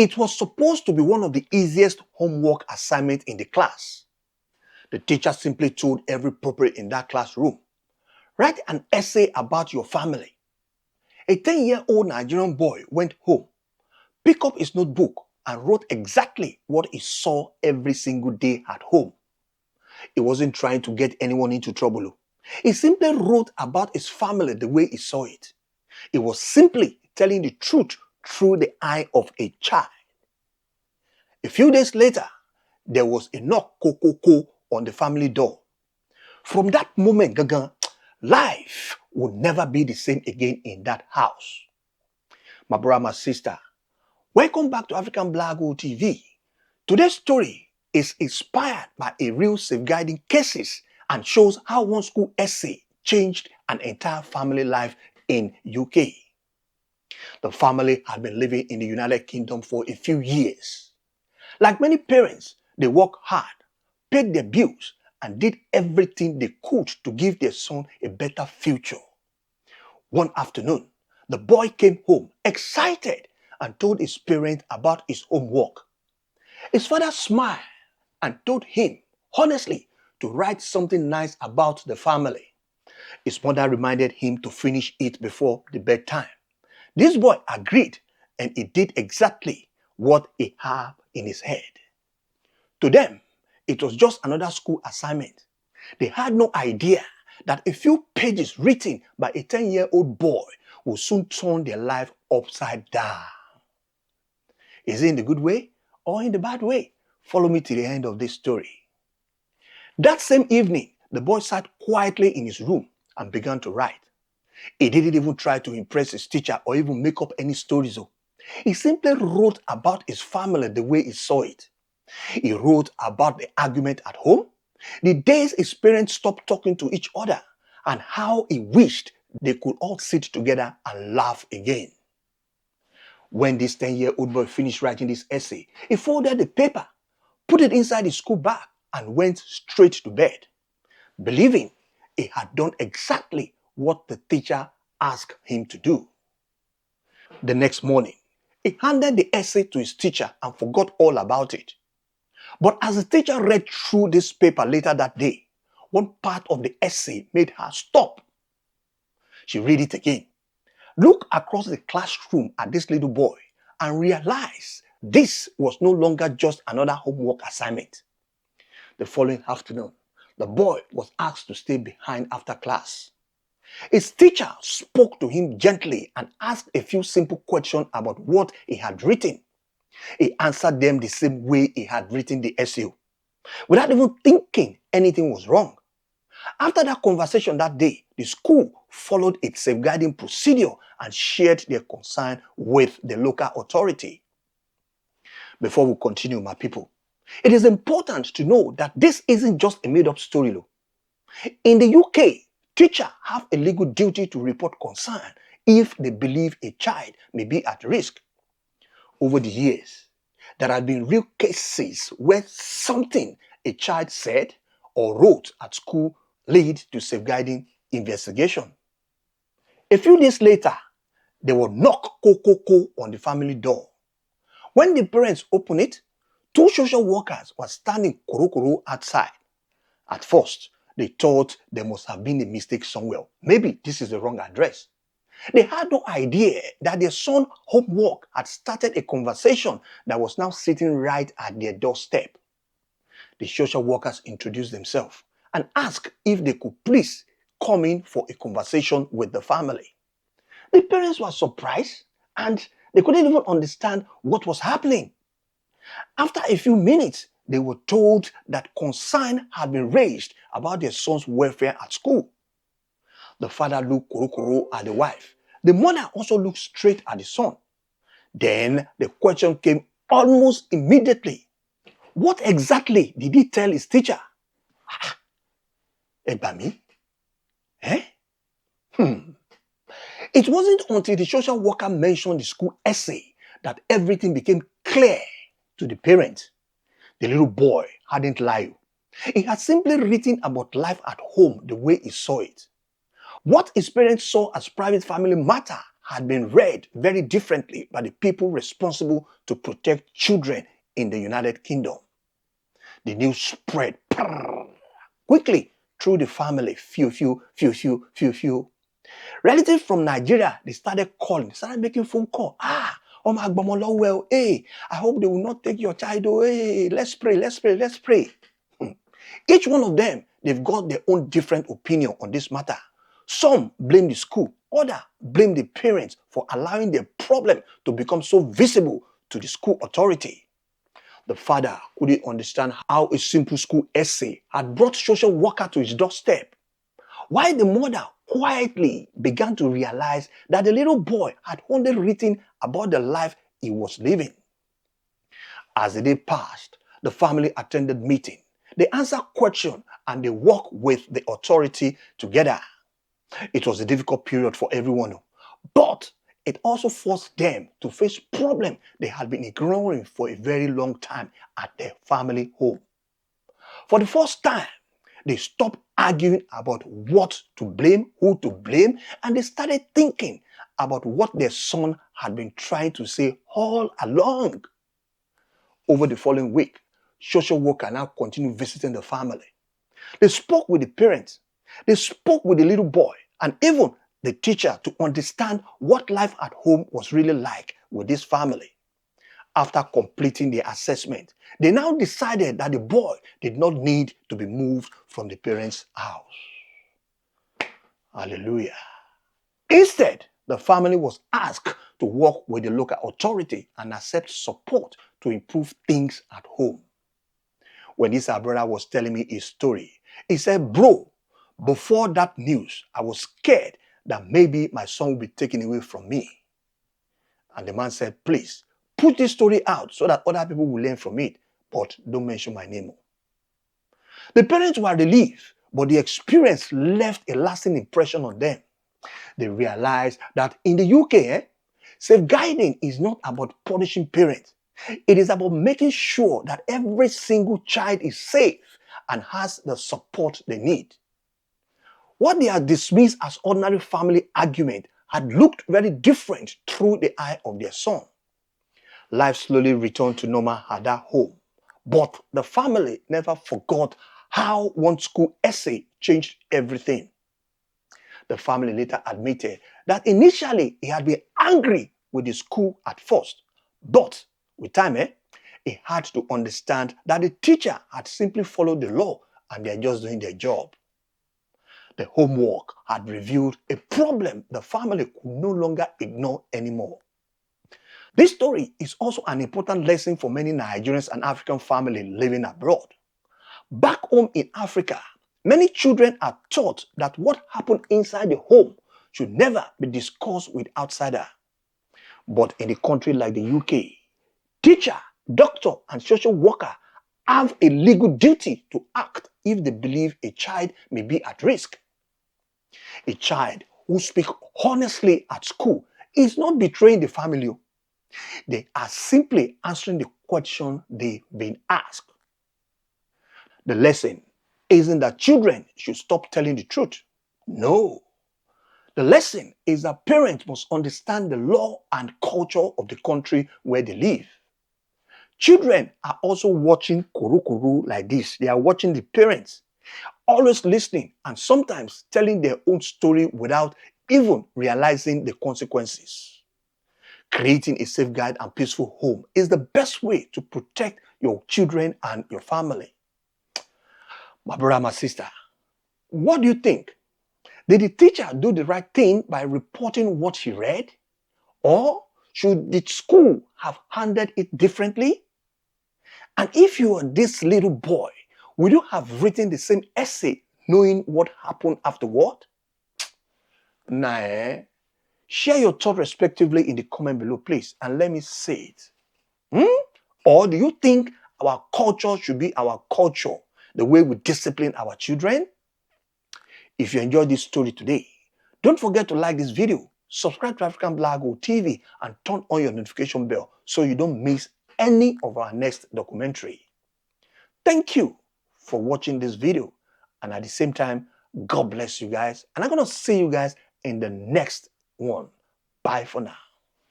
It was supposed to be one of the easiest homework assignments in the class. The teacher simply told every pupil in that classroom, write an essay about your family. A 10-year-old Nigerian boy went home, picked up his notebook, and wrote exactly what he saw every single day at home. He wasn't trying to get anyone into trouble. He simply wrote about his family the way he saw it. He was simply telling the truth through the eye of a child. A few days later, there was a knock on the family door. From that moment, life would never be the same again in that house. My brother, my sister, welcome back to African Black Gold TV. Today's story is inspired by a real safeguarding cases and shows how one school essay changed an entire family life in UK. The family had been living in the United Kingdom for a few years. Like many parents, they worked hard, paid their bills, and did everything they could to give their son a better future. One afternoon, the boy came home excited and told his parents about his homework. His father smiled and told him, honestly, to write something nice about the family. His mother reminded him to finish it before the bedtime. This boy agreed, and he did exactly what he had in his head. To them, it was just another school assignment. They had no idea that a few pages written by a 10-year-old boy would soon turn their life upside down. Is it in the good way or in the bad way? Follow me to the end of this story. That same evening, the boy sat quietly in his room and began to write. He didn't even try to impress his teacher or even make up any stories. He simply wrote about his family the way he saw it. He wrote about the argument at home, the days his parents stopped talking to each other, and how he wished they could all sit together and laugh again. When this 10-year-old boy finished writing this essay, he folded the paper, put it inside his school bag, and went straight to bed, believing he had done exactly what the teacher asked him to do. The next morning, he handed the essay to his teacher and forgot all about it. But as the teacher read through this paper later that day, one part of the essay made her stop. She read it again, looked across the classroom at this little boy, and realized this was no longer just another homework assignment. The following afternoon, the boy was asked to stay behind after class. His teacher spoke to him gently and asked a few simple questions about what he had written. He answered them the same way he had written the essay, without even thinking anything was wrong. After that conversation that day, the school followed its safeguarding procedure and shared their concern with the local authority. Before we continue, my people, it is important to know that this isn't just a made-up story. In the UK, teachers have a legal duty to report concern if they believe a child may be at risk. Over the years, there have been real cases where something a child said or wrote at school led to safeguarding investigation. A few days later, they will knock on the family door. When the parents opened it, two social workers were standing outside. At first, they thought there must have been a mistake somewhere. Maybe this is the wrong address. They had no idea that their son's homework had started a conversation that was now sitting right at their doorstep. The social workers introduced themselves and asked if they could please come in for a conversation with the family. The parents were surprised and they couldn't even understand what was happening. After a few minutes, they were told that concern had been raised about their son's welfare at school. The father looked at the wife. The mother also looked straight at the son. Then the question came almost immediately. What exactly did he tell his teacher? Ebami? Eh? It wasn't until the social worker mentioned the school essay that everything became clear to the parents. The little boy hadn't lied. He had simply written about life at home the way he saw it. What his parents saw as private family matter had been read very differently by the people responsible to protect children in the United Kingdom. The news spread quickly through the family. Few. Relatives from Nigeria, they started calling, started making phone call. Oh my God, well, hey, I hope they will not take your child. Oh, hey, let's pray. Each one of them, they've got their own different opinion on this matter. Some blame the school, others blame the parents for allowing their problem to become so visible to the school authority. The father couldn't understand how a simple school essay had brought social worker to his doorstep, while the mother quietly began to realize that the little boy had only written about the life he was living. As the day passed, the family attended meeting. They answered questions and they worked with the authority together. It was a difficult period for everyone, but it also forced them to face problems they had been ignoring for a very long time at their family home. For the first time, they stopped arguing about what to blame, who to blame, and they started thinking about what their son had been trying to say all along. Over the following week, social worker now continued visiting the family. They spoke with the parents, they spoke with the little boy, and even the teacher to understand what life at home was really like with this family. After completing their assessment, they now decided that the boy did not need to be moved from the parents' house. Hallelujah. Instead, the family was asked to work with the local authority and accept support to improve things at home. When this our brother was telling me his story, he said, bro, before that news, I was scared that maybe my son would be taken away from me. And the man said, please, put this story out so that other people will learn from it, but don't mention my name. The parents were relieved, but the experience left a lasting impression on them. They realized that in the UK, safeguarding is not about punishing parents. It is about making sure that every single child is safe and has the support they need. What they had dismissed as ordinary family argument had looked very different through the eye of their son. Life slowly returned to normal at that home, but the family never forgot how one school essay changed everything. The family later admitted that initially he had been angry with the school at first, but with time, he had to understand that the teacher had simply followed the law and they are just doing their job. The homework had revealed a problem the family could no longer ignore anymore. This story is also an important lesson for many Nigerians and African families living abroad. Back home in Africa, many children are taught that what happened inside the home should never be discussed with outsiders. But in a country like the UK, teacher, doctor, and social worker have a legal duty to act if they believe a child may be at risk. A child who speaks honestly at school is not betraying the family. They are simply answering the question they've been asked. The lesson isn't that children should stop telling the truth. No. The lesson is that parents must understand the law and culture of the country where they live. Children are also watching kuru like this. They are watching the parents, always listening and sometimes telling their own story without even realizing the consequences. Creating a safeguard and peaceful home is the best way to protect your children and your family. My brother, my sister, what do you think? Did the teacher do the right thing by reporting what she read? Or should the school have handled it differently? And if you were this little boy, would you have written the same essay knowing what happened afterward? Nah. Share your thoughts respectively in the comment below, please, and let me say it. Or do you think our culture should be our culture, the way we discipline our children? If you enjoyed this story today, don't forget to like this video, subscribe to African Black Gold TV, and turn on your notification bell so you don't miss any of our next documentary. Thank you for watching this video, and at the same time, God bless you guys, and I'm going to see you guys in the next one. Bye for now.